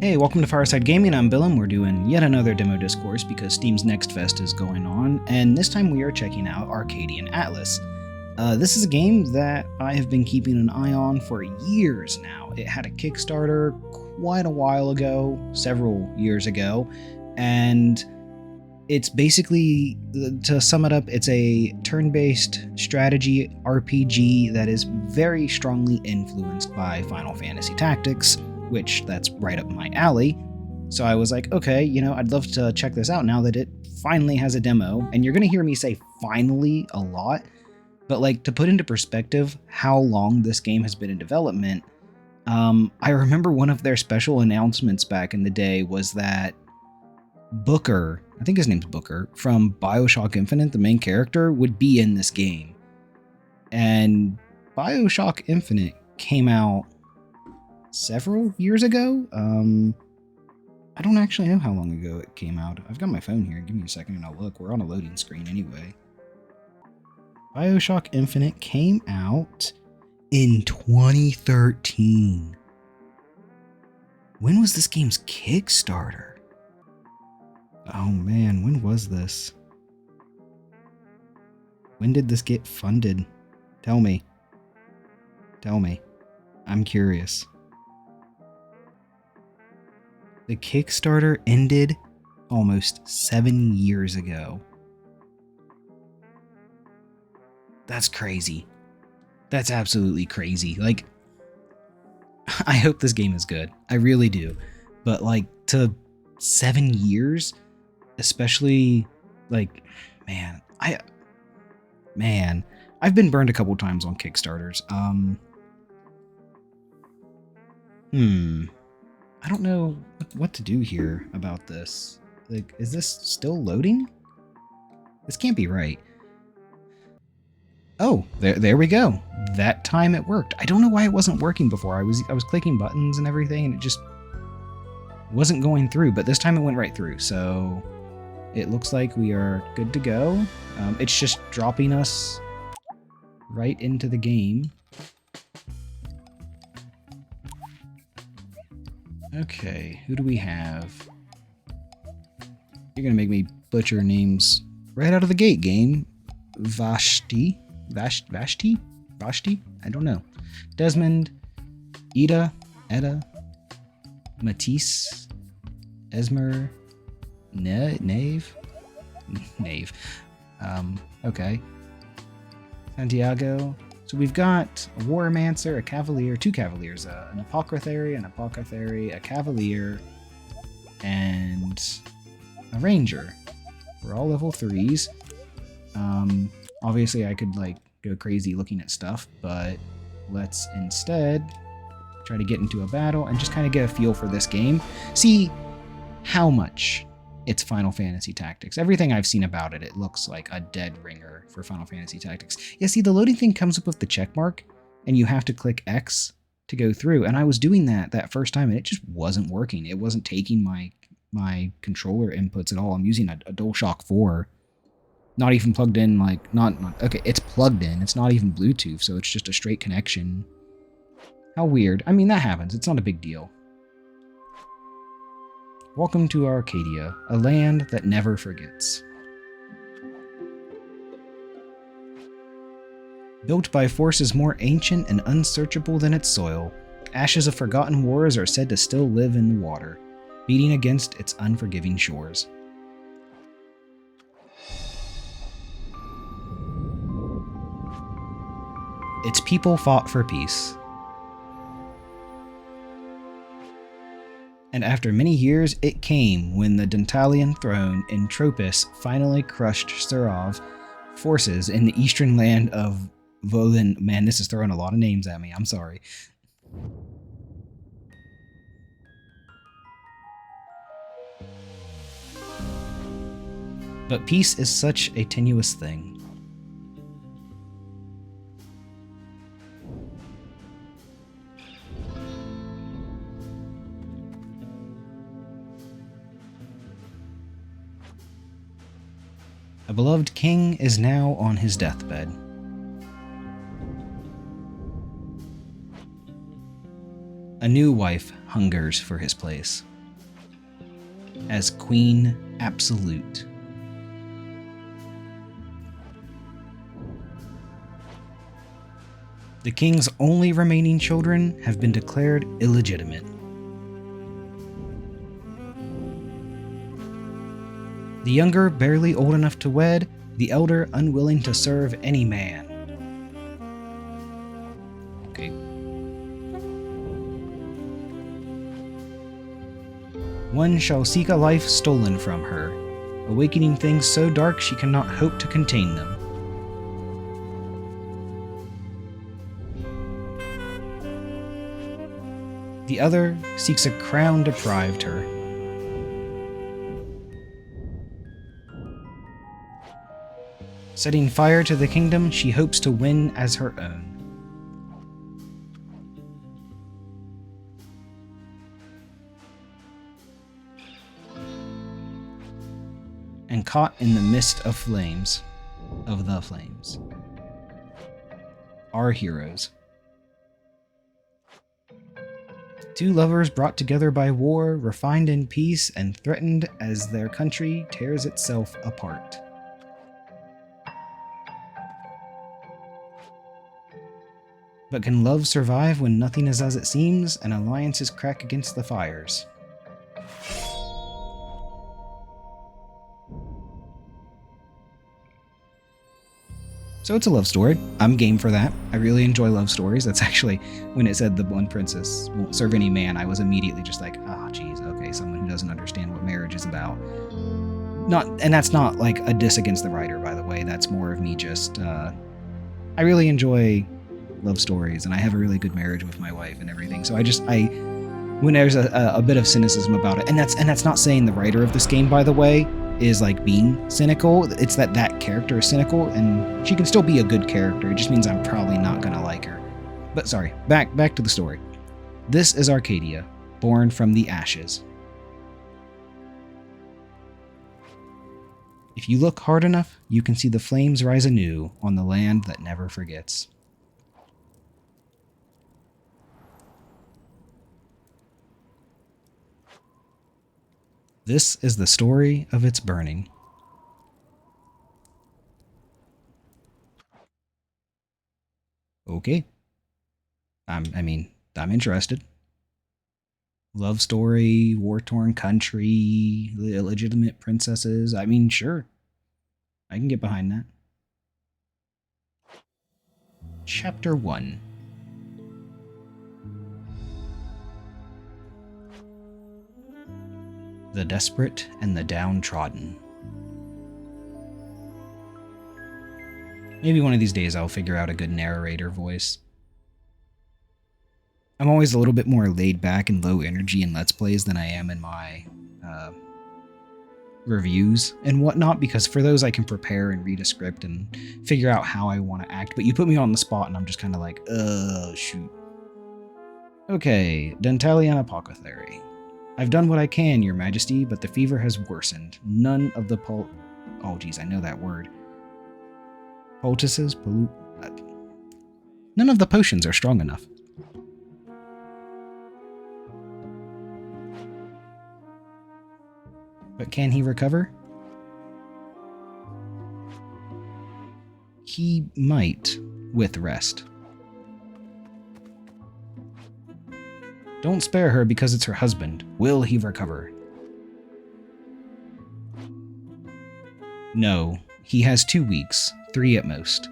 Hey, welcome to Fireside Gaming. I'm Bill, and we're doing yet another demo discourse because Steam's Next Fest is going on, and this time we are checking out Arcadian Atlas. This is a game that I have been keeping an eye on for years now. It had a Kickstarter quite a while ago, several years ago, and it's basically, to sum it up, it's a turn-based strategy RPG that is very strongly influenced by Final Fantasy Tactics, which that's right up my alley. So I was like, okay, I'd love to check this out now that it finally has a demo. And you're going to hear me say finally a lot, but to put into perspective how long this game has been in development, I remember one of their special announcements back in the day was that Booker, I think his name's Booker, from BioShock Infinite, the main character, would be in this game. And BioShock Infinite came out several years ago. I don't actually know how long ago it came out. I've got my phone here. Give me a second and I'll look. We're on a loading screen anyway. BioShock Infinite came out in 2013. When was this game's Kickstarter? Oh man, when was this? When did this get funded? Tell me. Tell me. I'm curious. The Kickstarter ended almost 7 years ago. That's crazy. That's absolutely crazy. I hope this game is good. I really do. But to 7 years, especially I've been burned a couple times on Kickstarters. I don't know what to do here about this. Is this still loading? This can't be right. Oh, there we go. That time it worked. I don't know why it wasn't working before. I was clicking buttons and everything, and it just wasn't going through, but this time it went right through. So it looks like we are good to go. It's just dropping us right into the game. Okay, who do we have? You're gonna make me butcher names right out of the gate, game. Vashti? I don't know. Desmond, Eda, Matisse, Esmer, Nave. Okay. Santiago. So we've got a Warmancer, a Cavalier, two Cavaliers, an Apothecary, a Cavalier, and a Ranger. We're all level 3s. Obviously I could go crazy looking at stuff, but let's instead try to get into a battle and just kind of get a feel for this game. See how much it's Final Fantasy Tactics. Everything I've seen about it, it looks like a dead ringer for Final Fantasy Tactics. Yeah, see, the loading thing comes up with the check mark, and you have to click X to go through. And I was doing that first time, and it just wasn't working. It wasn't taking my controller inputs at all. I'm using a DualShock 4. Not even plugged in, okay, it's plugged in. It's not even Bluetooth, so it's just a straight connection. How weird. I mean, that happens. It's not a big deal. Welcome to Arcadia, a land that never forgets. Built by forces more ancient and unsearchable than its soil, ashes of forgotten wars are said to still live in the water, beating against its unforgiving shores. Its people fought for peace. And after many years, it came when the Dentalian throne in Tropis finally crushed Surov forces in the eastern land of Volin. Man, this is throwing a lot of names at me. I'm sorry. But peace is such a tenuous thing. A beloved king is now on his deathbed. A new wife hungers for his place. as Queen Absolute. The king's only remaining children have been declared illegitimate. The younger barely old enough to wed, the elder unwilling to serve any man. Okay. One shall seek a life stolen from her, awakening things so dark she cannot hope to contain them. The other seeks a crown deprived her. Setting fire to the kingdom she hopes to win as her own. And caught in the mist of flames, of the flames, our heroes. Two lovers brought together by war, refined in peace, and threatened as their country tears itself apart. But can love survive when nothing is as it seems, and alliances crack against the fires? So it's a love story. I'm game for that. I really enjoy love stories. That's actually, when it said the one princess won't serve any man, I was immediately just like, oh geez, okay, someone who doesn't understand what marriage is about. And that's not like a diss against the writer, by the way. That's more of me just, I really enjoy love stories, and I have a really good marriage with my wife and everything. So when there's a bit of cynicism about it, and that's not saying the writer of this game, by the way, is like being cynical. It's that character is cynical, and she can still be a good character. It just means I'm probably not gonna like her. But sorry, back to the story. This is Arcadia, born from the ashes. If you look hard enough, you can see the flames rise anew on the land that never forgets. This is the story of its burning. Okay. I'm interested. Love story, war-torn country, illegitimate princesses. Sure. I can get behind that. Chapter 1. The desperate and the downtrodden. Maybe one of these days I'll figure out a good narrator voice. I'm always a little bit more laid back and low energy in Let's Plays than I am in my reviews and whatnot, because for those I can prepare and read a script and figure out how I want to act, but you put me on the spot and I'm just kind of like, shoot. Okay, Dentalian Apothecary. I've done what I can, Your Majesty, but the fever has worsened. None of the oh geez, I know that word. Poultices? None of the potions are strong enough. But can he recover? He might, with rest. Don't spare her because it's her husband. Will he recover? No, he has 2 weeks, 3 at most.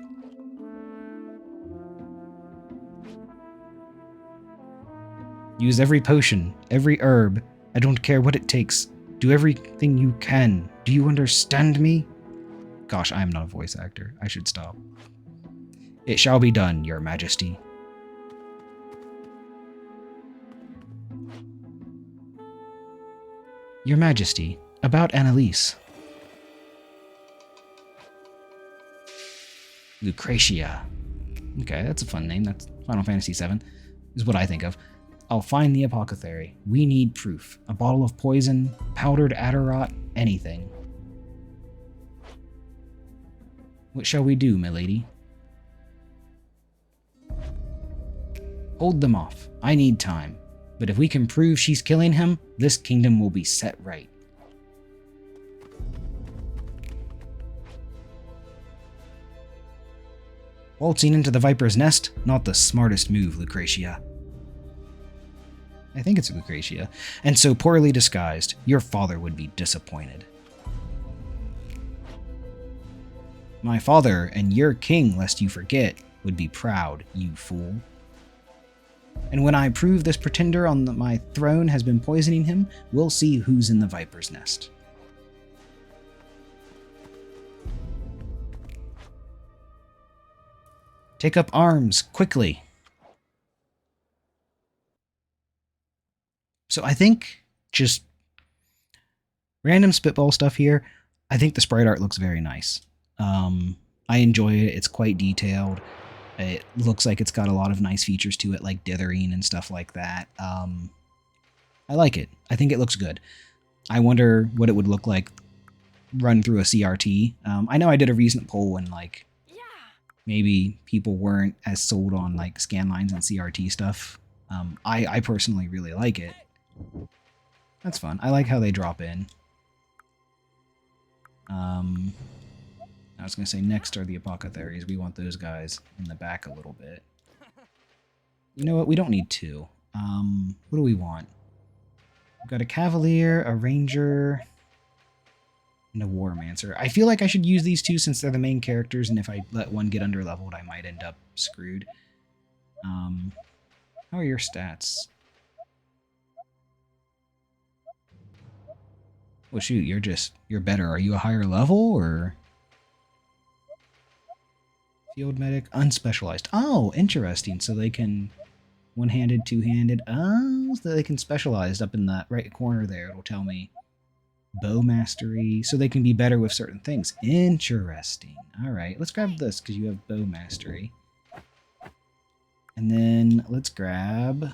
Use every potion, every herb. I don't care what it takes. Do everything you can. Do you understand me? Gosh, I am not a voice actor. I should stop. It shall be done, Your Majesty. Your Majesty, about Annalise. Lucretia. Okay, that's a fun name. That's Final Fantasy VII, is what I think of. I'll find the apothecary. We need proof. A bottle of poison, powdered adderot, anything. What shall we do, milady? Hold them off. I need time. But if we can prove she's killing him, this kingdom will be set right. Waltzing into the Viper's nest, not the smartest move, Lucretia. I think it's Lucretia. And so poorly disguised, your father would be disappointed. My father, and your king, lest you forget, would be proud, you fool. And when I prove this pretender on my throne has been poisoning him, we'll see who's in the Viper's nest. Take up arms, quickly. So I think, just random spitball stuff here, I think the sprite art looks very nice. I enjoy it. It's quite detailed. It looks like it's got a lot of nice features to it, like dithering and stuff like that. I like it. I think it looks good. I wonder what it would look like run through a CRT. I know I did a recent poll and like maybe people weren't as sold on like scan lines and CRT stuff. I personally really like it. That's fun. I like how they drop in. I was going to say next are the apothecaries. We want those guys in the back a little bit. You know what? We don't need two. What do we want? We've got a cavalier, a ranger, and a warmancer. I feel like I should use these two since they're the main characters, and if I let one get underleveled, I might end up screwed. How are your stats? Well, shoot, you're better. Are you a higher level, or? Field medic, unspecialized. Oh, interesting. So they can one-handed, two-handed. Oh, so they can specialize up in that right corner there. It'll tell me bow mastery. So they can be better with certain things. Interesting. All right, let's grab this because you have bow mastery. And then let's grab...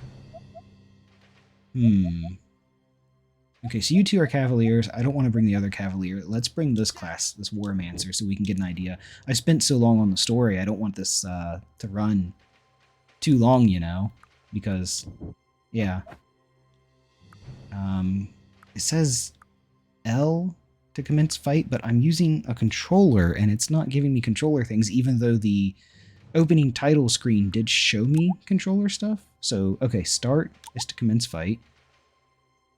Okay, so you two are cavaliers. I don't want to bring the other cavalier. Let's bring this class, this warmancer, so we can get an idea. I spent so long on the story, I don't want this to run too long, you know, because, yeah. It says L to commence fight, but I'm using a controller, and it's not giving me controller things, even though the opening title screen did show me controller stuff. So, okay, start is to commence fight.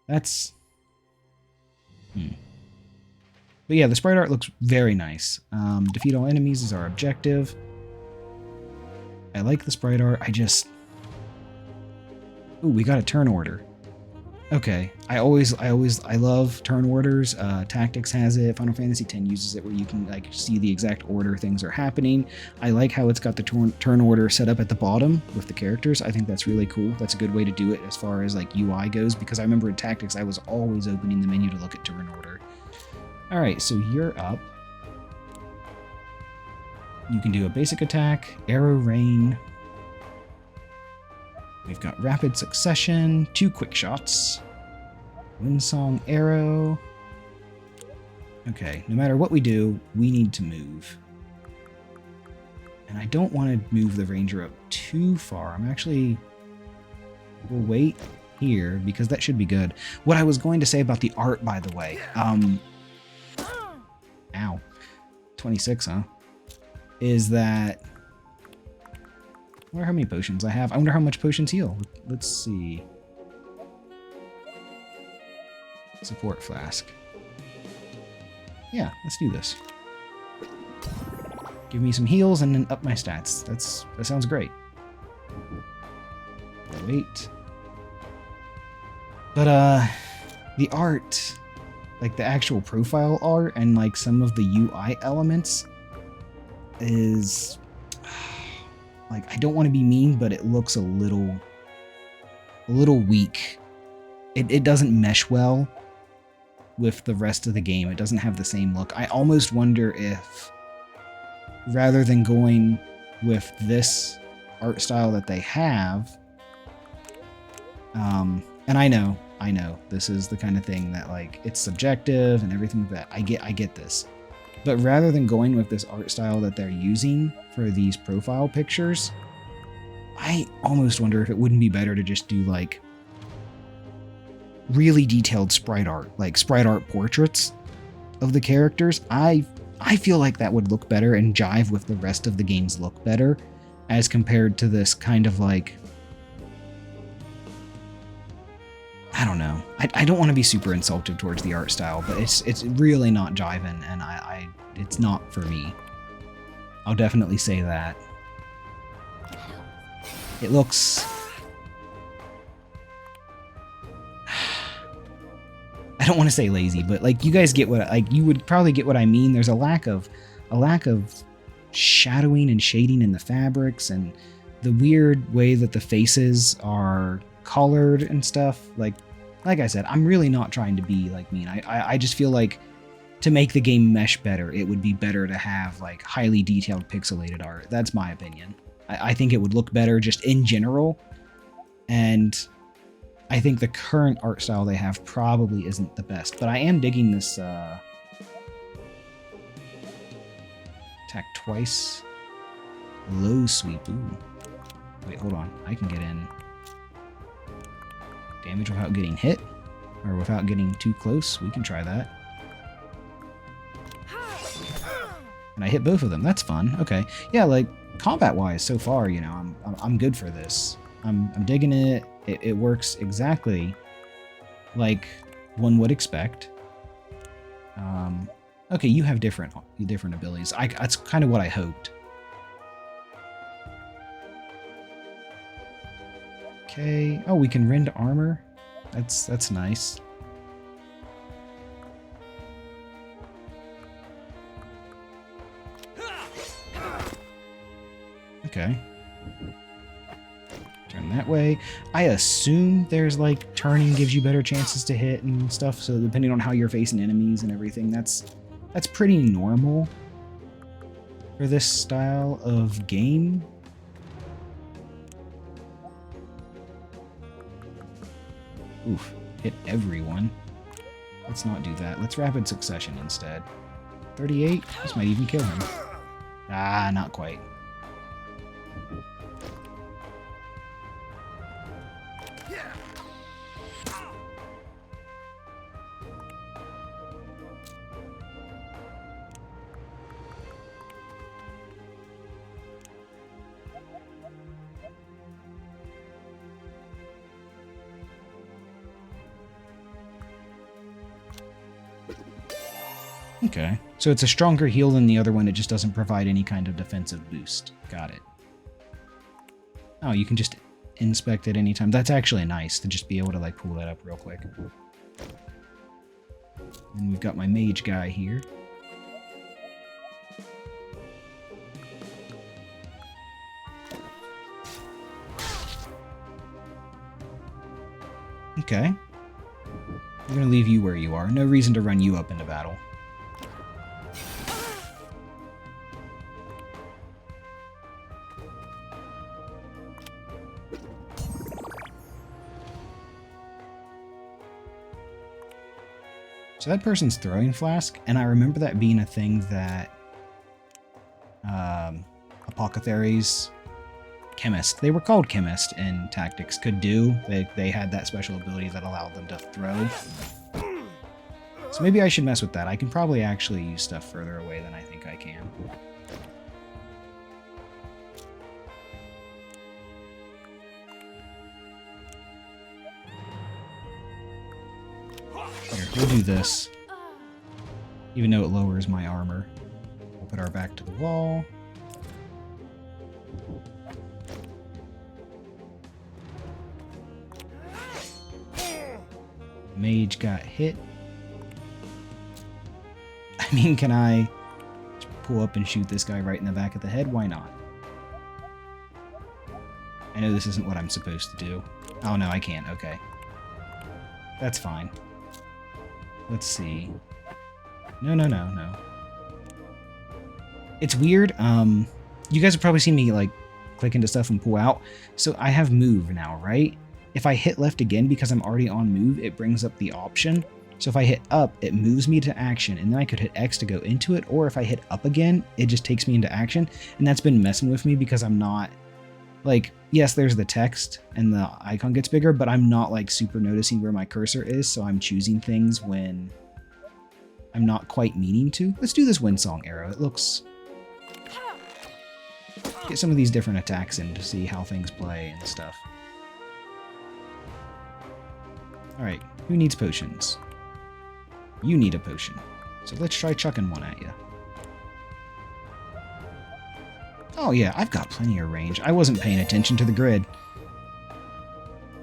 That's... But yeah, the sprite art looks very nice. Defeat all enemies is our objective. I like the sprite art. Ooh, we got a turn order. Okay, I love turn orders. Tactics has it. Final Fantasy X uses it where you can like see the exact order things are happening. I like how it's got the turn order set up at the bottom with the characters. I think that's really cool. That's a good way to do it as far as like UI goes, because I remember in Tactics I was always opening the menu to look at turn order. All right, so you're up. You can do a basic attack, arrow rain. We've got rapid succession, 2 quick shots, windsong arrow. Okay, no matter what we do, we need to move. And I don't want to move the ranger up too far. We'll wait here because that should be good. What I was going to say about the art, by the way, ow, 26, huh? Is that... I wonder how many potions I have. I wonder how much potions heal. Let's see. Support flask. Yeah, let's do this. Give me some heals and then up my stats. That sounds great. Wait. But the art, like the actual profile art and like some of the UI elements is... Like, I don't want to be mean, but it looks a little weak. It doesn't mesh well with the rest of the game. It doesn't have the same look. I almost wonder if, rather than going with this art style that they have, and I know, this is the kind of thing that, like, it's subjective and everything like that. I get this. But rather than going with this art style that they're using for these profile pictures, I almost wonder if it wouldn't be better to just do like really detailed sprite art, like sprite art portraits of the characters. I I feel like that would look better and jive with the rest of the game's look better, as compared to this kind of like, I don't know. I don't want to be super insultive towards the art style, but it's really not jiving, and it's not for me. I'll definitely say that. It looks... I don't want to say lazy, but like you guys get what, like you would probably get what I mean. There's a lack of shadowing and shading in the fabrics, and the weird way that the faces are colored and stuff. Like I said, I'm really not trying to be like mean. I just feel like to make the game mesh better, it would be better to have like highly detailed pixelated art. That's my opinion. I think it would look better just in general, and I think the current art style they have probably isn't the best, but I am digging this attack twice. Low sweep. Ooh. Wait, hold on. I can get in damage without getting hit, or without getting too close. We can try that. And I hit both of them. That's fun. Okay. Yeah, like combat-wise, so far, you know, I'm good for this. I'm digging it. It works exactly like one would expect. Okay, you have different abilities. That's kind of what I hoped. Okay. Oh, we can rend armor. That's nice. Okay. Turn that way. I assume there's like turning gives you better chances to hit and stuff, so depending on how you're facing enemies and everything, that's pretty normal for this style of game. Oof, hit everyone. Let's not do that. Let's rapid succession instead. 38? This might even kill him. Ah, not quite. Okay, so it's a stronger heal than the other one, it just doesn't provide any kind of defensive boost. Got it. Oh, you can just inspect it anytime. That's actually nice to just be able to like pull that up real quick. And we've got my mage guy here. Okay. I'm gonna leave you where you are. No reason to run you up into battle. So that person's throwing flask, and I remember that being a thing that apothecaries, chemist, they were called chemist in Tactics, could do. They had that special ability that allowed them to throw. So maybe I should mess with that. I can probably actually use stuff further away than I think I can. Here, we'll do this. Even though it lowers my armor. We'll put our back to the wall. Mage got hit. I mean, can I pull up and shoot this guy right in the back of the head? Why not? I know this isn't what I'm supposed to do. Oh no, I can't. Okay. That's fine. Let's see. No. It's weird. You guys have probably seen me like click into stuff and pull out. So I have move now, right? If I hit left again because I'm already on move, it brings up the option. So if I hit up, it moves me to action, and then I could hit X to go into it, or if I hit up again, it just takes me into action. And that's been messing with me because I'm not like, yes, there's the text and the icon gets bigger, but I'm not like super noticing where my cursor is, so I'm choosing things when I'm not quite meaning to. Let's do this Windsong arrow. It looks... Get some of these different attacks in to see how things play and stuff. Alright, who needs potions? You need a potion. So let's try chucking one at you. Oh yeah, I've got plenty of range. I wasn't paying attention to the grid.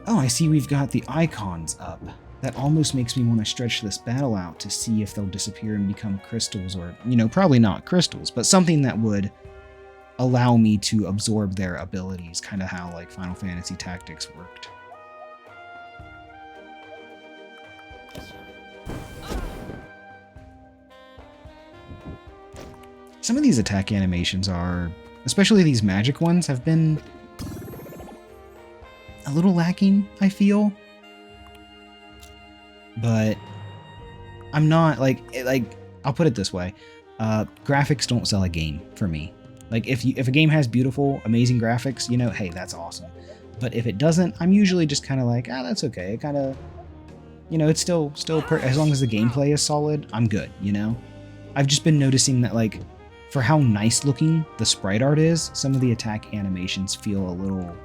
Oh, I see we've got the icons up. That almost makes me want to stretch this battle out to see if they'll disappear and become crystals, or, you know, probably not crystals, but something that would allow me to absorb their abilities, kind of how, like, Final Fantasy Tactics worked. Some of these attack animations are, especially these magic ones, have been a little lacking, I feel. But I'm not, like, I'll put it this way. Graphics don't sell a game for me. Like, if a game has beautiful, amazing graphics, you know, hey, that's awesome. But if it doesn't, I'm usually just kind of like, ah, that's okay. It kind of, you know, it's still as long as the gameplay is solid, I'm good, you know? I've just been noticing that, like, for how nice looking the sprite art is, some of the attack animations feel a little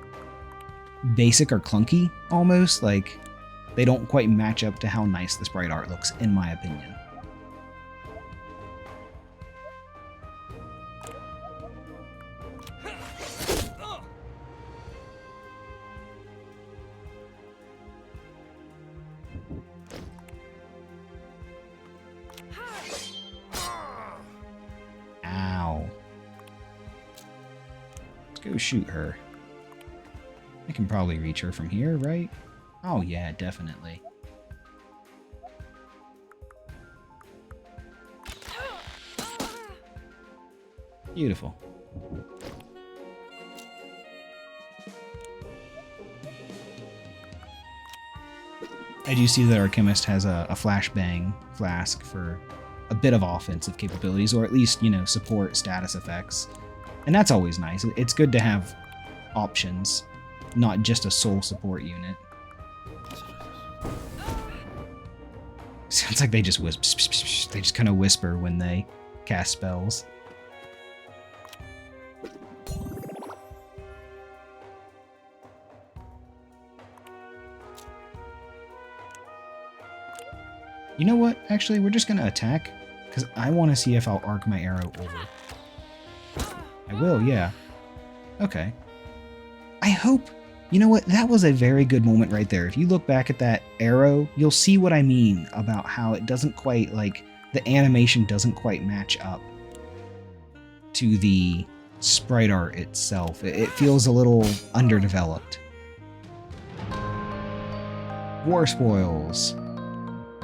basic or clunky, almost. Like, they don't quite match up to how nice the sprite art looks, in my opinion. Ow. Let's go shoot her. I can probably reach her from here, right? Oh yeah, definitely. Beautiful. I do see that our chemist has a flashbang flask for a bit of offensive capabilities, or at least, you know, support status effects. And that's always nice. It's good to have options, not just a sole support unit. Sounds like they just whisper. They just kind of whisper when they cast spells. You know what? Actually, we're just going to attack, because I want to see if I'll arc my arrow over. I will, yeah. Okay. I hope... You know what? That was a very good moment right there. If you look back at that arrow, you'll see what I mean about how it doesn't quite, like, the animation doesn't quite match up to the sprite art itself. It feels a little underdeveloped. War spoils.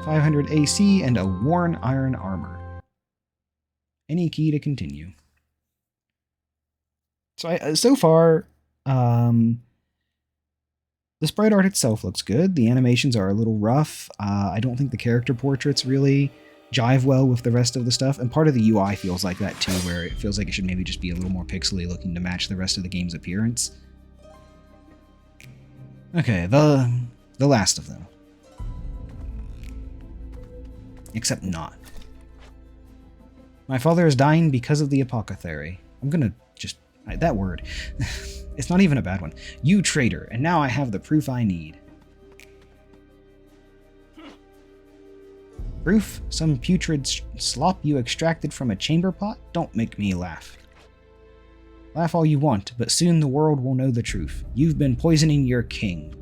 500 AC and a worn iron armor. Any key to continue. So far, the sprite art itself looks good. The animations are a little rough. I don't think the character portraits really jive well with the rest of the stuff. And part of the UI feels like that too, where it feels like it should maybe just be a little more pixely looking to match the rest of the game's appearance. Okay, the last of them. Except not. My father is dying because of the apothecary. I'm gonna just... that word. It's not even a bad one. You traitor, and now I have the proof I need. Proof? Some putrid slop you extracted from a chamber pot? Don't make me laugh. Laugh all you want, but soon the world will know the truth. You've been poisoning your king.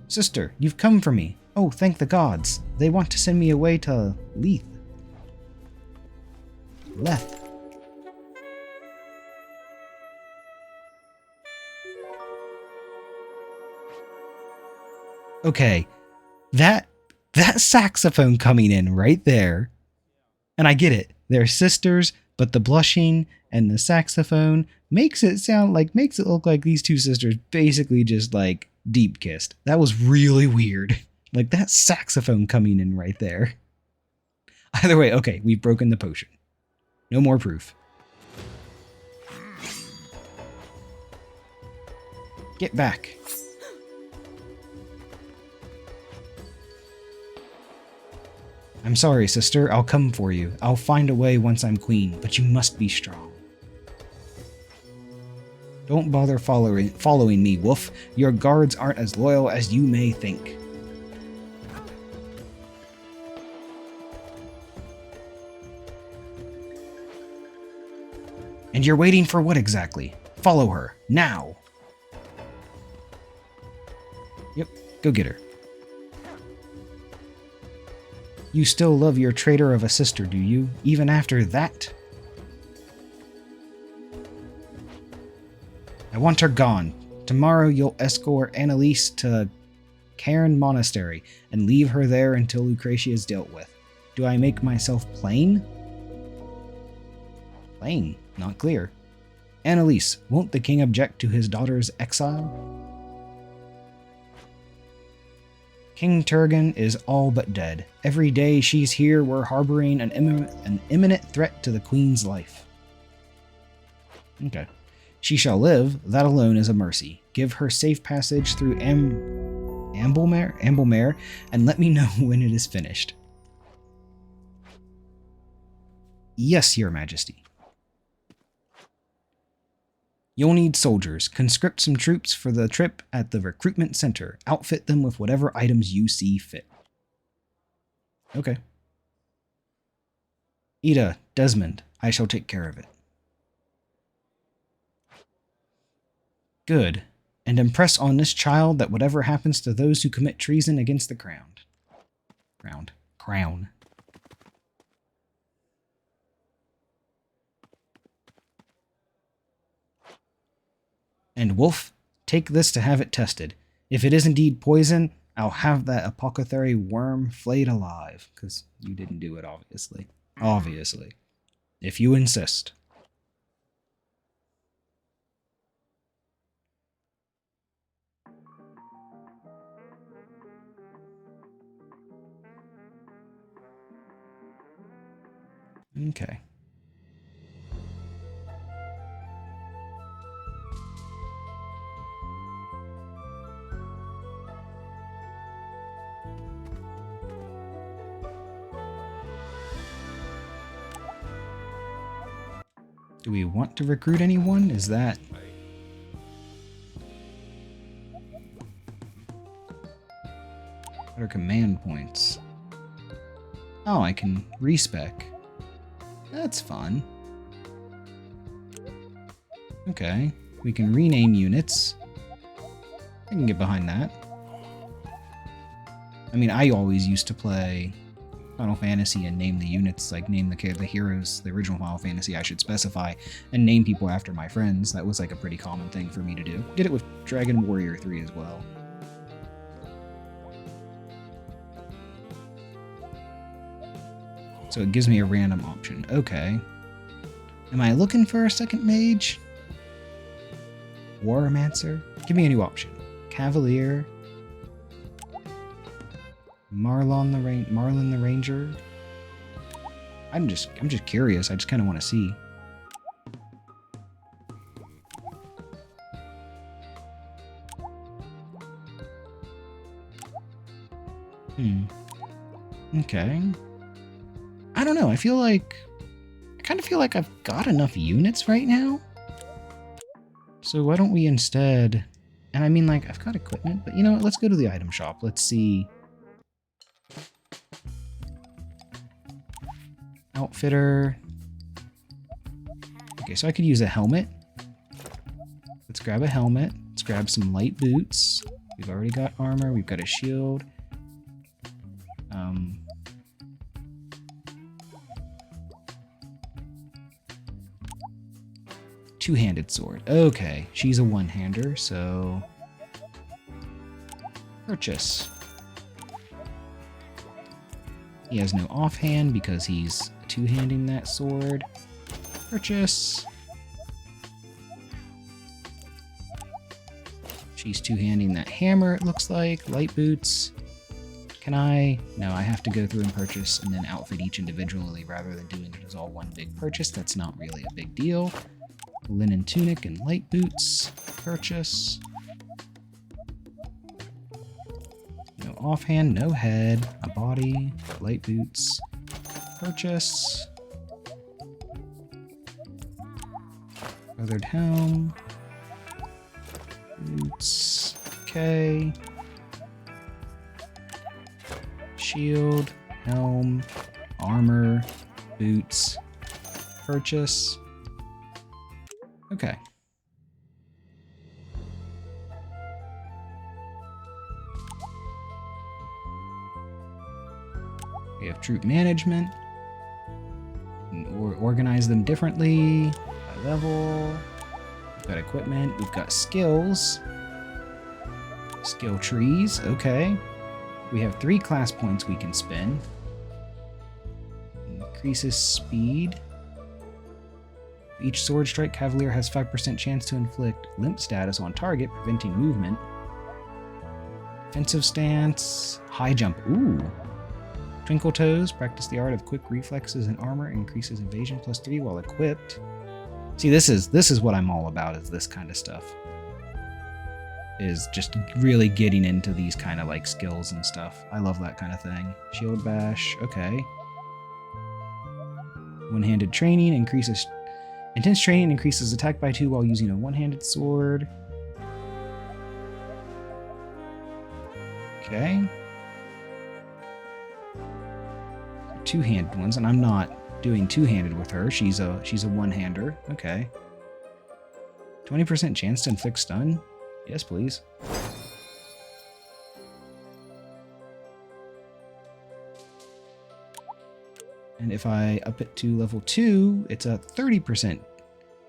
Sister, you've come for me. Oh, thank the gods. They want to send me away to Leth. Okay, that saxophone coming in right there, and I get it, they're sisters, but the blushing and the saxophone makes it look like these two sisters basically just, like, deep kissed. That was really weird. Like, that saxophone coming in right there. Either way, okay, we've broken the potion. No more proof. Get back. I'm sorry, sister. I'll come for you. I'll find a way once I'm queen, but you must be strong. Don't bother following me, Wolf. Your guards aren't as loyal as you may think. And you're waiting for what exactly? Follow her, now! Yep, go get her. You still love your traitor of a sister, do you? Even after that? I want her gone. Tomorrow you'll escort Annalise to Cairn Monastery and leave her there until Lucretia is dealt with. Do I make myself plain? Plain, not clear. Annalise, won't the king object to his daughter's exile? King Turgan is all but dead. Every day she's here, we're harboring an imminent threat to the queen's life. Okay. She shall live, that alone is a mercy. Give her safe passage through Amblemere, and let me know when it is finished. Yes, your majesty. You'll need soldiers. Conscript some troops for the trip at the recruitment center. Outfit them with whatever items you see fit. Okay. Ida, Desmond, I shall take care of it. Good. And impress on this child that whatever happens to those who commit treason against the crown. And Wolf, take this to have it tested. If it is indeed poison, I'll have that apothecary worm flayed alive. Because you didn't do it, obviously. Obviously. If you insist. Okay. Do we want to recruit anyone? Is that... What are command points? Oh, I can respec. That's fun. Okay, we can rename units. I can get behind that. I mean, I always used to play Final Fantasy and name the units, like name the heroes, the original Final Fantasy I should specify, and name people after my friends. That was like a pretty common thing for me to do. Did it with Dragon Warrior 3 as well. So it gives me a random option. Okay. Am I looking for a second mage? Warmancer? Give me a new option. Cavalier. Marlon the Ranger. I'm just curious. I just kind of want to see. Okay. I don't know. I kind of feel like I've got enough units right now. So why don't we instead... And I mean, like, I've got equipment, but you know what? Let's go to the item shop. Let's see... Outfitter. Okay, so I could use a helmet. Let's grab a helmet. Let's grab some light boots. We've already got armor. We've got a shield. Two-handed sword. Okay, she's a one-hander, so... Purchase. He has no offhand because he's two-handing that sword. Purchase. She's two-handing that hammer, it looks like. Light boots. Can I? No, I have to go through and purchase and then outfit each individually rather than doing it as all one big purchase. That's not really a big deal. Linen tunic and light boots. Purchase. No offhand, no head, a body, light boots, purchase, feathered helm, boots, okay, shield, helm, armor, boots, purchase, okay. We have troop management. Or organize them differently by level. We've got equipment. We've got skills. Skill trees. Okay. We have 3 class points we can spend. Increases speed. Each sword strike cavalier has 5% chance to inflict limp status on target, preventing movement. Defensive stance. High jump. Ooh. Twinkle toes, practice the art of quick reflexes and armor, increases evasion +3 while equipped. See, this is what I'm all about, is this kind of stuff. Is just really getting into these kind of like skills and stuff. I love that kind of thing. Shield bash, okay. One-handed training increases... Intense training increases attack by 2 while using a one-handed sword. Okay. Two-handed ones, and I'm not doing two-handed with her. She's a one-hander. Okay. 20% chance to inflict stun? Yes, please. And if I up it to level 2, it's a 30%.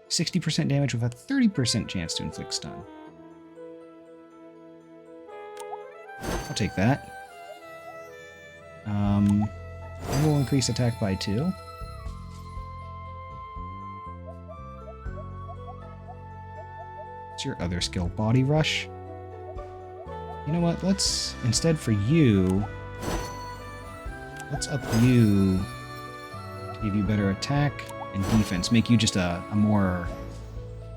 60% damage with a 30% chance to inflict stun. I'll take that. We'll increase attack by 2. What's your other skill? Body rush? You know what? Let's, instead for you, let's up you to give you better attack and defense. Make you just a more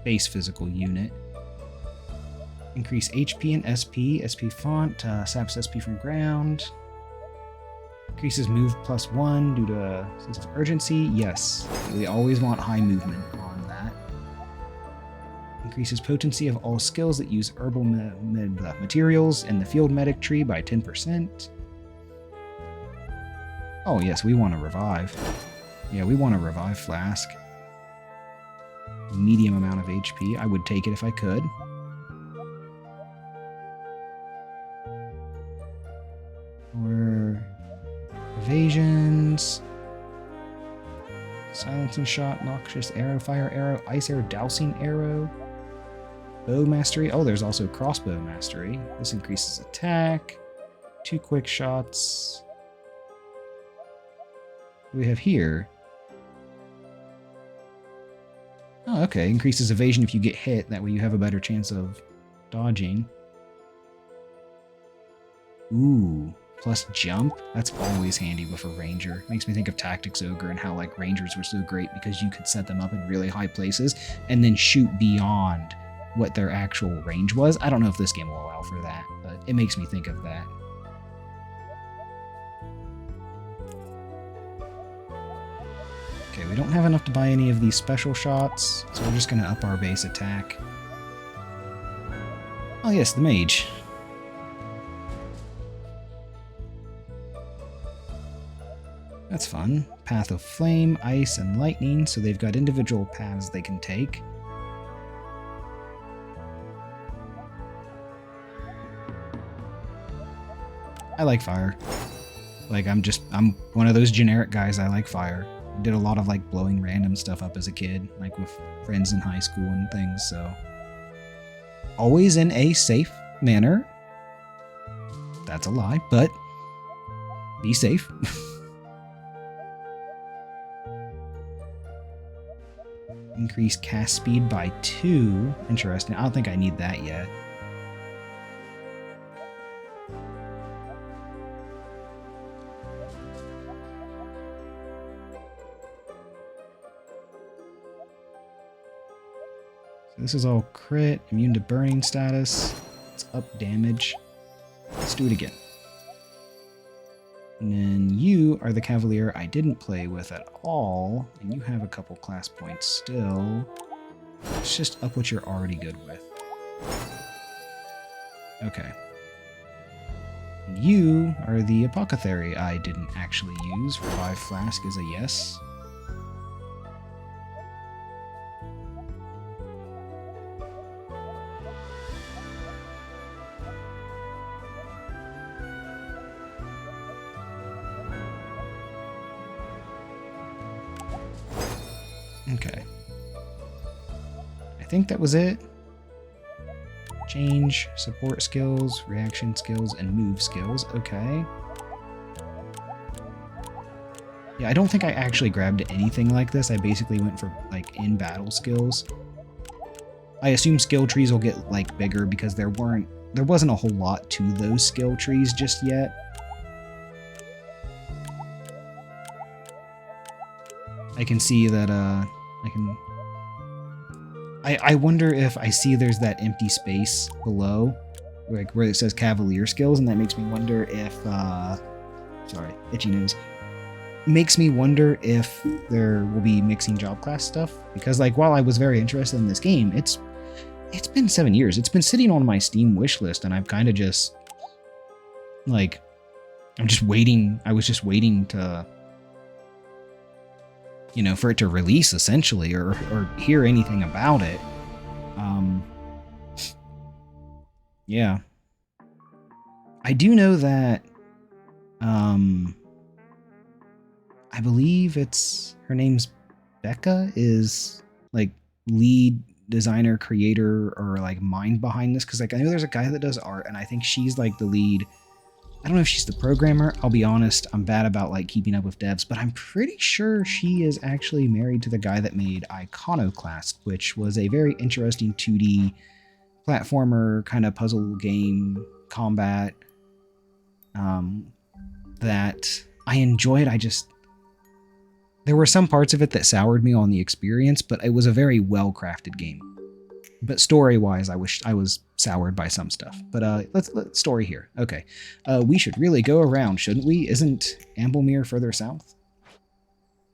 base physical unit. Increase HP and SP. SP font, saps SP from ground. Increases move +1 due to a sense of urgency. Yes, we always want high movement on that. Increases potency of all skills that use herbal materials in the field medic tree by 10%. Oh yes, we want to revive. Yeah, we want to revive flask. Medium amount of HP. I would take it if I could. Or evasions. Silencing shot, noxious arrow, fire arrow, ice arrow, dousing arrow. Bow mastery. Oh, there's also crossbow mastery. This increases attack. 2 quick shots. What do we have here? Oh, okay. Increases evasion if you get hit. That way you have a better chance of dodging. Ooh. Plus jump. That's always handy with a ranger. Makes me think of Tactics Ogre and how like rangers were so great because you could set them up in really high places and then shoot beyond what their actual range was. I don't know if this game will allow for that, but it makes me think of that. Okay, we don't have enough to buy any of these special shots, so we're just going to up our base attack. Oh yes, the mage. That's fun. Path of Flame, Ice, and Lightning, so they've got individual paths they can take. I like fire. Like, I'm one of those generic guys, I like fire. I did a lot of, like, blowing random stuff up as a kid, like with friends in high school and things, so... Always in a safe manner. That's a lie, but... Be safe. Increase cast speed by 2. Interesting. I don't think I need that yet. So this is all crit, immune to burning status. Let's up damage. Let's do it again. And then you are the Cavalier I didn't play with at all, and you have a couple class points still. Let's just up what you're already good with. Okay. And you are the Apothecary I didn't actually use. 5 flask is a yes. Okay. I think that was it. Change, support skills, reaction skills, and move skills. Okay. Yeah, I don't think I actually grabbed anything like this. I basically went for, like, in-battle skills. I assume skill trees will get, like, bigger because there wasn't a whole lot to those skill trees just yet. I can see that, I wonder if I see there's that empty space below, like where it says Cavalier skills, and that makes me wonder if, sorry, itchy nose. Makes me wonder if there will be mixing job class stuff, because like while I was very interested in this game, it's been 7 years. It's been sitting on my Steam wish list, and I've kind of just, like, I'm just waiting. I was just waiting to, you know, for it to release, essentially, or hear anything about it. Yeah. I do know that, I believe her name's Becca, is, like, lead designer, creator, or, like, mind behind this, because, like, I know there's a guy that does art, and I think she's, like, the lead. I don't know if she's the programmer. I'll be honest, I'm bad about, like, keeping up with devs, but I'm pretty sure she is actually married to the guy that made Iconoclast, which was a very interesting 2D platformer kind of puzzle game combat that I enjoyed. There were some parts of it that soured me on the experience, but it was a very well-crafted game. But story-wise, I was soured by some stuff. But let's story here. Okay, we should really go around, shouldn't we? Isn't Amblemere further south?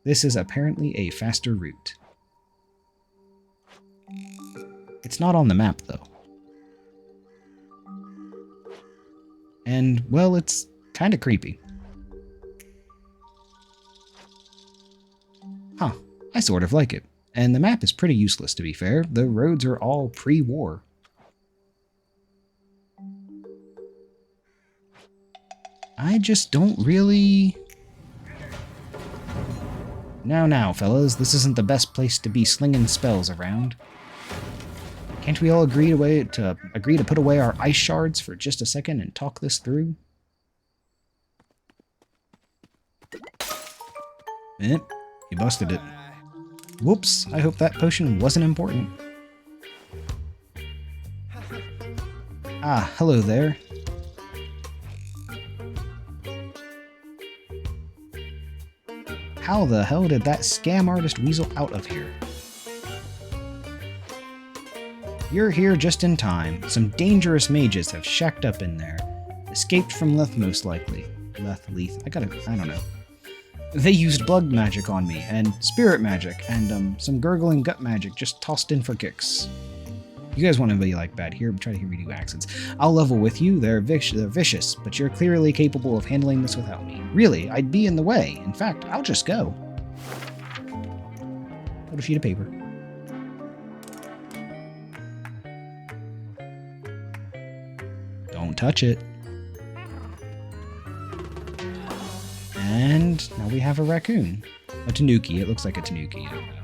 This is apparently a faster route. It's not on the map, though. And, well, it's kind of creepy. Huh, I sort of like it. And the map is pretty useless, to be fair. The roads are all pre-war. I just don't really... Now, fellas, this isn't the best place to be slinging spells around. Can't we all agree to put away our ice shards for just a second and talk this through? You busted it. Whoops, I hope that potion wasn't important. Ah, hello there. How the hell did that scam artist weasel out of here? You're here just in time. Some dangerous mages have shacked up in there. Escaped from Leth, most likely. Leith. I don't know. They used blood magic on me, and spirit magic, and some gurgling gut magic just tossed in for kicks. You guys want to be like bad here, try to hear me do accents. I'll level with you, they're vicious, but you're clearly capable of handling this without me. Really, I'd be in the way. In fact, I'll just go. Got a sheet of paper. Don't touch it. And now we have a raccoon. A tanuki. It looks like a tanuki. I don't know.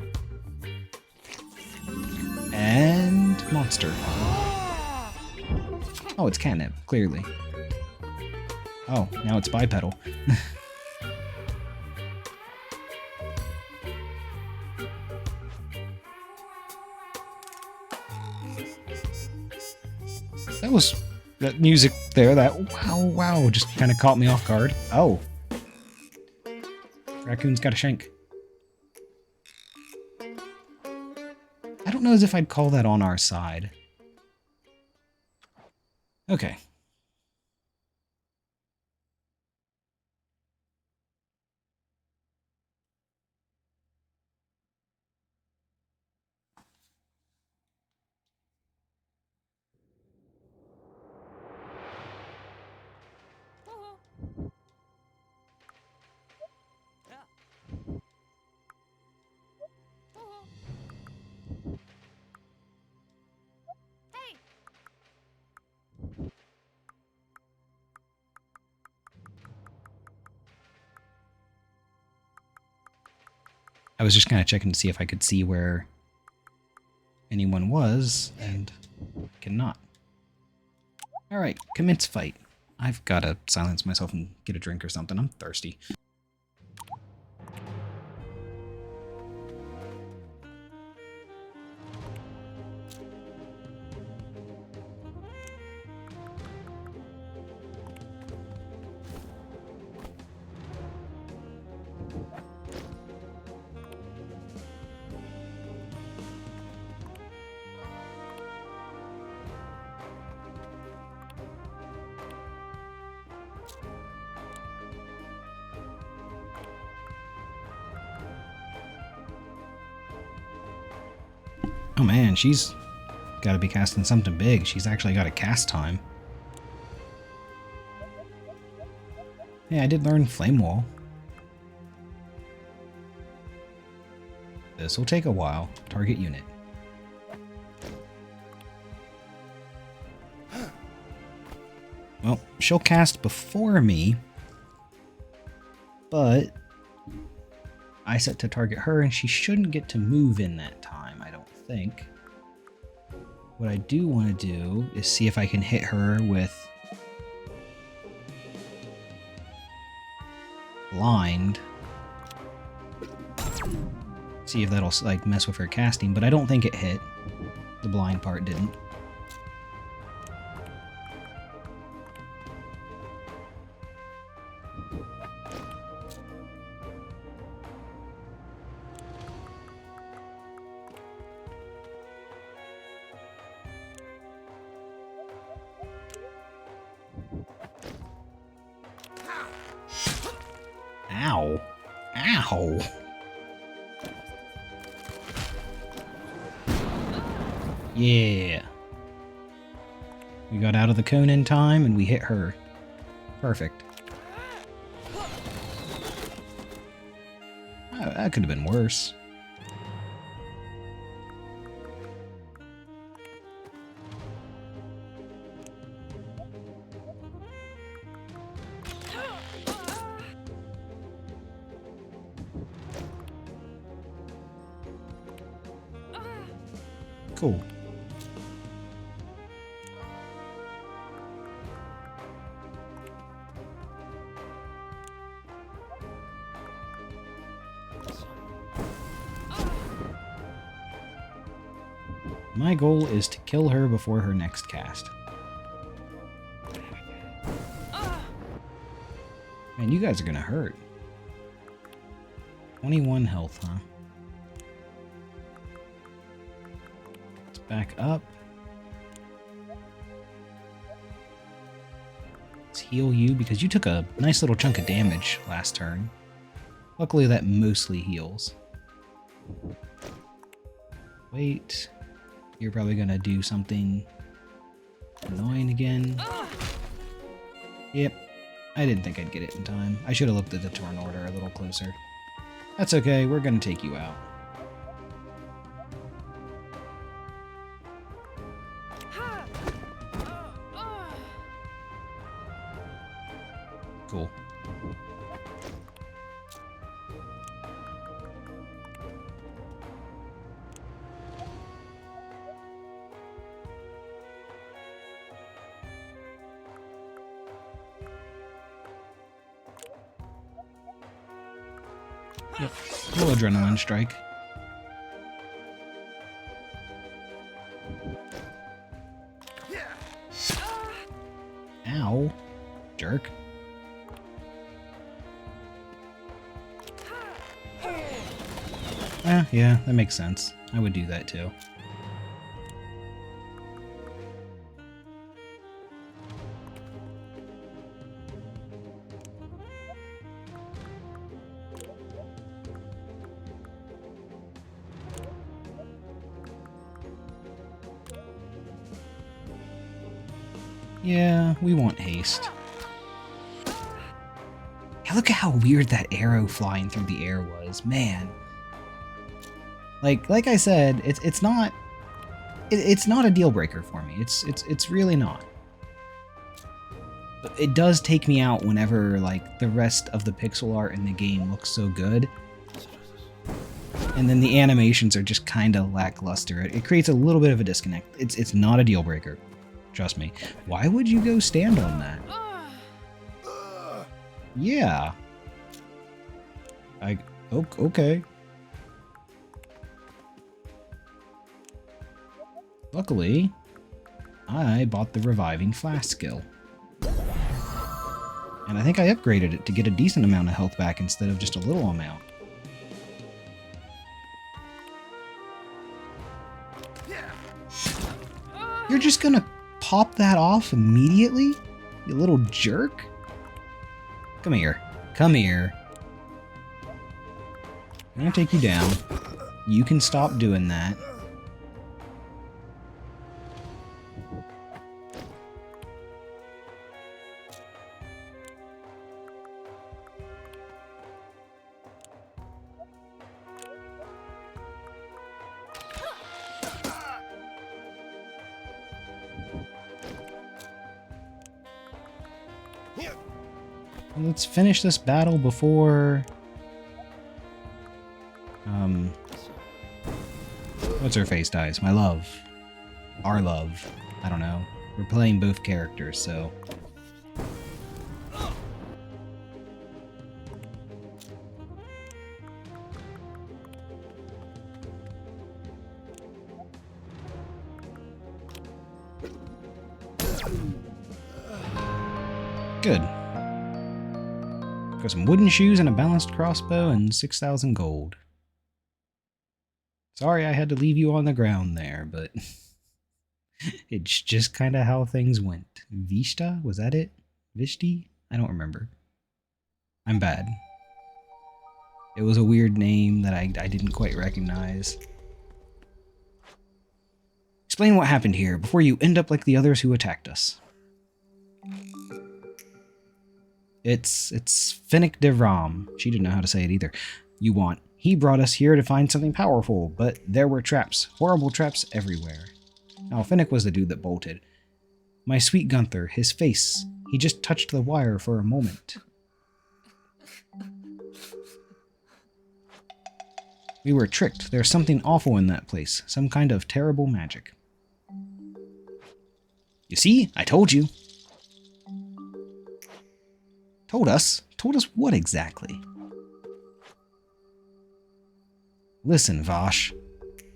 And monster. Oh, it's catnip, clearly. Oh, now it's bipedal. That music there, that wow, just kind of caught me off guard. Oh. Raccoon's got a shank. I don't know as if I'd call that on our side. Okay. I was just kind of checking to see if I could see where anyone was, and cannot. Alright, commence fight. I've got to silence myself and get a drink or something. I'm thirsty. Oh man, she's got to be casting something big. She's actually got a cast time. Yeah, I did learn Flame Wall. This will take a while. Target unit. Well, she'll cast before me, but I set to target her and she shouldn't get to move in that time, I don't think. What I do want to do is see if I can hit her with blind. See if that'll like mess with her casting, but I don't think it hit. The blind part didn't. Ow. Ow. Yeah. We got out of the cone in time and we hit her. Perfect. Oh, that could have been worse. Cool. My goal is to kill her before her next cast. Man, you guys are gonna hurt. 21 health, huh? Let's back up. Let's heal you because you took a nice little chunk of damage last turn. Luckily that mostly heals. Wait. You're probably gonna do something annoying again. Yep. I didn't think I'd get it in time. I should have looked at the turn order a little closer. That's okay, we're gonna take you out. Cool. Yep, a little adrenaline strike. Ow, jerk. Yeah, that makes sense. I would do that too. Yeah, we want haste. Yeah, look at how weird that arrow flying through the air was, man. Like I said, it's not a deal breaker for me. It's really not. But it does take me out whenever like the rest of the pixel art in the game looks so good. And then the animations are just kind of lackluster. It creates a little bit of a disconnect. It's not a deal breaker. Trust me. Why would you go stand on that? Yeah. Okay. Luckily, I bought the reviving flask skill. And I think I upgraded it to get a decent amount of health back instead of just a little amount. You're just gonna pop that off immediately? You little jerk? Come here. Come here. I'm gonna take you down. You can stop doing that. Let's finish this battle before... what's her face dies? My love. Our love. I don't know. We're playing both characters, so... Good. Got some wooden shoes and a balanced crossbow and 6,000 gold. Sorry I had to leave you on the ground there, but it's just kind of how things went. Vishta? Was that it? Vishti? I don't remember. I'm bad. It was a weird name that I didn't quite recognize. Explain what happened here before you end up like the others who attacked us. It's Finnick de Ram. She didn't know how to say it either. You want. He brought us here to find something powerful, but there were traps. Horrible traps everywhere. Now, Finnick was the dude that bolted. My sweet Gunther, his face. He just touched the wire for a moment. We were tricked. There's something awful in that place. Some kind of terrible magic. You see? I told you. Told us? Told us what exactly? Listen, Vosh.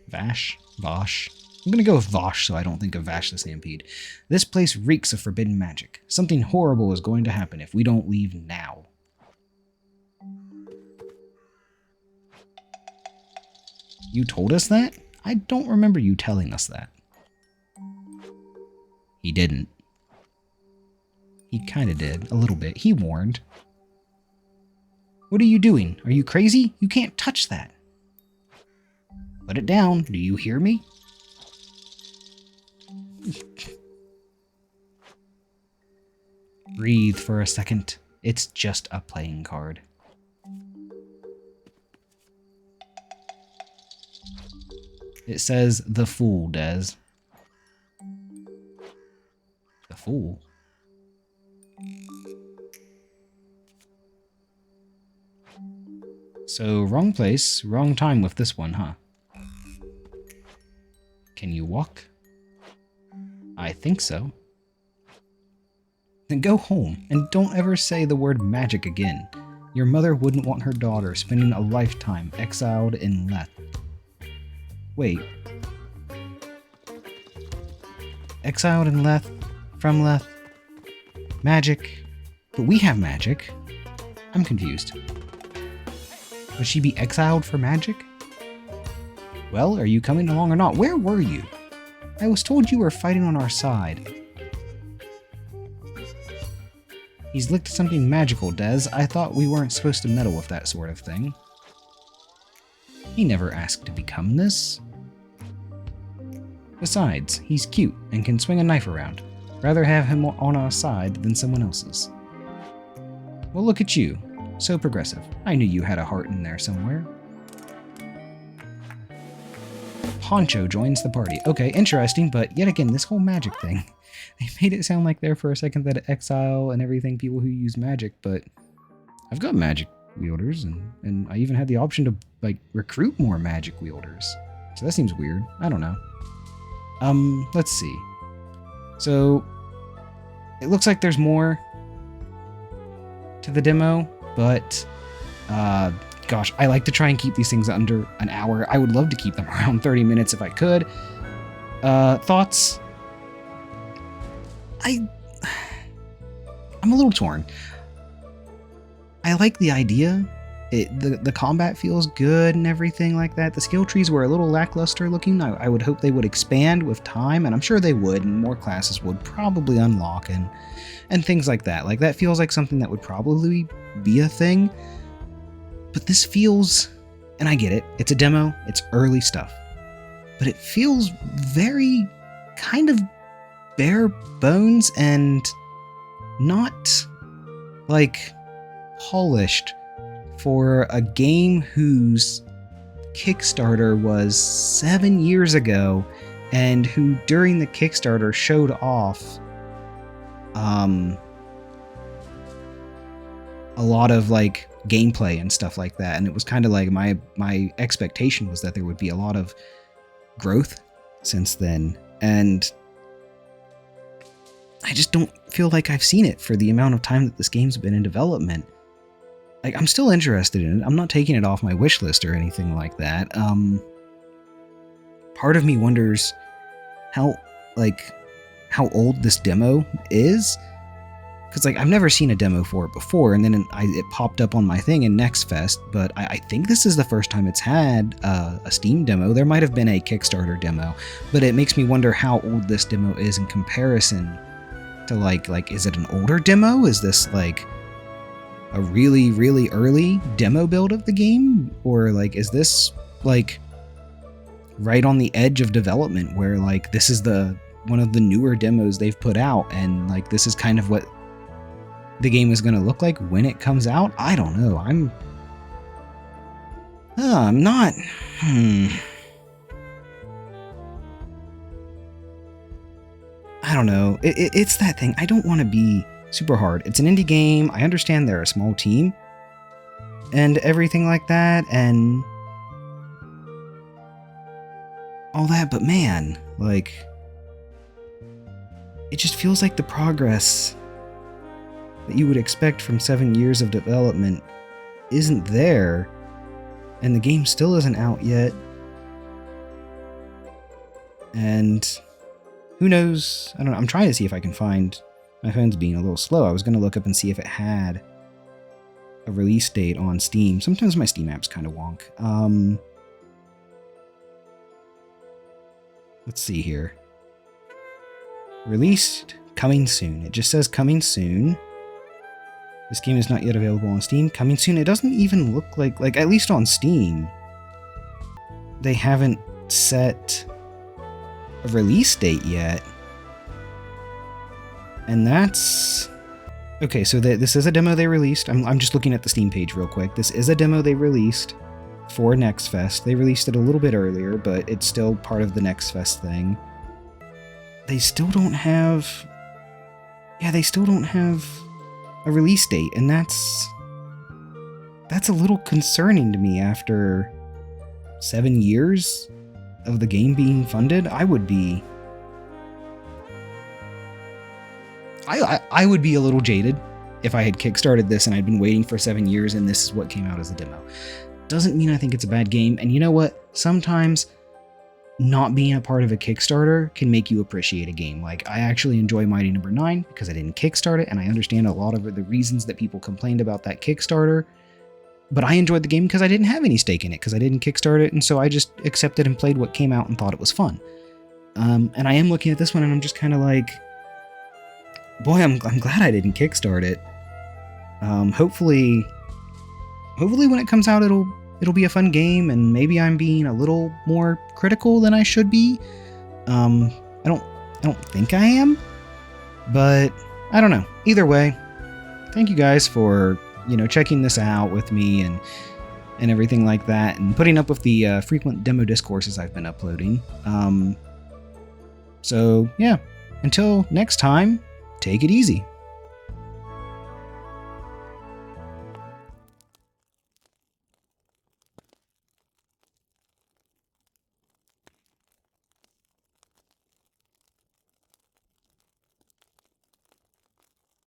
Vash? Vosh? I'm gonna go with Vosh so I don't think of Vash the Stampede. This place reeks of forbidden magic. Something horrible is going to happen if we don't leave now. You told us that? I don't remember you telling us that. He didn't. He kinda did, a little bit. He warned. What are you doing? Are you crazy? You can't touch that. Put it down. Do you hear me? Breathe for a second. It's just a playing card. It says the Fool, Des. The Fool? So, wrong place, wrong time with this one, huh? Can you walk? I think so. Then go home, and don't ever say the word magic again. Your mother wouldn't want her daughter spending a lifetime exiled in Leth. Wait. Exiled in Leth? From Leth? Magic? But we have magic. I'm confused. Would she be exiled for magic? Well, are you coming along or not? Where were you? I was told you were fighting on our side. He's licked something magical, Des. I thought we weren't supposed to meddle with that sort of thing. He never asked to become this. Besides, he's cute and can swing a knife around. Rather have him on our side than someone else's. Well, look at you. So progressive. I knew you had a heart in there somewhere. Honcho joins the party. Okay, interesting, but yet again, this whole magic thing. They made it sound like there for a second that exile and everything people who use magic, but I've got magic wielders, and I even had the option to like recruit more magic wielders. So that seems weird. I don't know. Let's see. So it looks like there's more to the demo, but gosh, I like to try and keep these things under an hour. I would love to keep them around 30 minutes if I could. Thoughts? I'm a little torn. I like the idea. The combat feels good and everything like that. The skill trees were a little lackluster looking. I would hope they would expand with time, and I'm sure they would, and more classes would probably unlock and things like that. Like, that feels like something that would probably be a thing. But this feels, and I get it, it's a demo, it's early stuff, but it feels very kind of bare bones and not like polished for a game whose Kickstarter was 7 years ago, and who during the Kickstarter showed off a lot of like gameplay and stuff like that. And it was kind of like my expectation was that there would be a lot of growth since then, and I just don't feel like I've seen it for the amount of time that this game's been in development. Like, I'm still interested in it. I'm not taking it off my wish list or anything like that. Part of me wonders how old this demo is. Because, like, I've never seen a demo for it before, and then it popped up on my thing in Next Fest, but I think this is the first time it's had a Steam demo. There might have been a Kickstarter demo, but it makes me wonder how old this demo is in comparison to, like, is it an older demo? Is this, like, a really, really early demo build of the game? Or, like, is this, like, right on the edge of development where, like, this is one of the newer demos they've put out, and, like, this is kind of what the game is going to look like when it comes out? I don't know. I'm not... I don't know. It's that thing. I don't want to be super hard. It's an indie game. I understand they're a small team and everything like that and all that, but man, like, it just feels like the progress that you would expect from 7 years of development isn't there, and the game still isn't out yet. And who knows? I don't know. I'm trying to see if I can find... My phone's being a little slow. I was going to look up and see if it had a release date on Steam. Sometimes my Steam app's kind of wonk. Let's see here. Released, coming soon. It just says coming soon. This game is not yet available on Steam. Coming soon. It doesn't even look like at least on Steam, they haven't set a release date yet. And that's... Okay, so this is a demo they released. I'm just looking at the Steam page real quick. This is a demo they released for Next Fest. They released it a little bit earlier, but it's still part of the Next Fest thing. They still don't have... Yeah, they still don't have a release date, and that's a little concerning to me after 7 years of the game being funded. I would be... I would be a little jaded if I had kickstarted this and I'd been waiting for 7 years and this is what came out as a demo. Doesn't mean I think it's a bad game, and you know what? Sometimes not being a part of a Kickstarter can make you appreciate a game. Like, I actually enjoy Mighty No. 9 because I didn't kickstart it, and I understand a lot of the reasons that people complained about that Kickstarter, but I enjoyed the game because I didn't have any stake in it, because I didn't kickstart it, and so I just accepted and played what came out and thought it was fun. And I am looking at this one and I'm just kind of like, boy, I'm glad I didn't kickstart it. Hopefully when it comes out, it'll be a fun game, and maybe I'm being a little more critical than I should be. I don't think I am, but I don't know. Either way, thank you guys for, checking this out with me and everything like that, and putting up with the frequent demo discourses I've been uploading. So yeah, until next time, take it easy.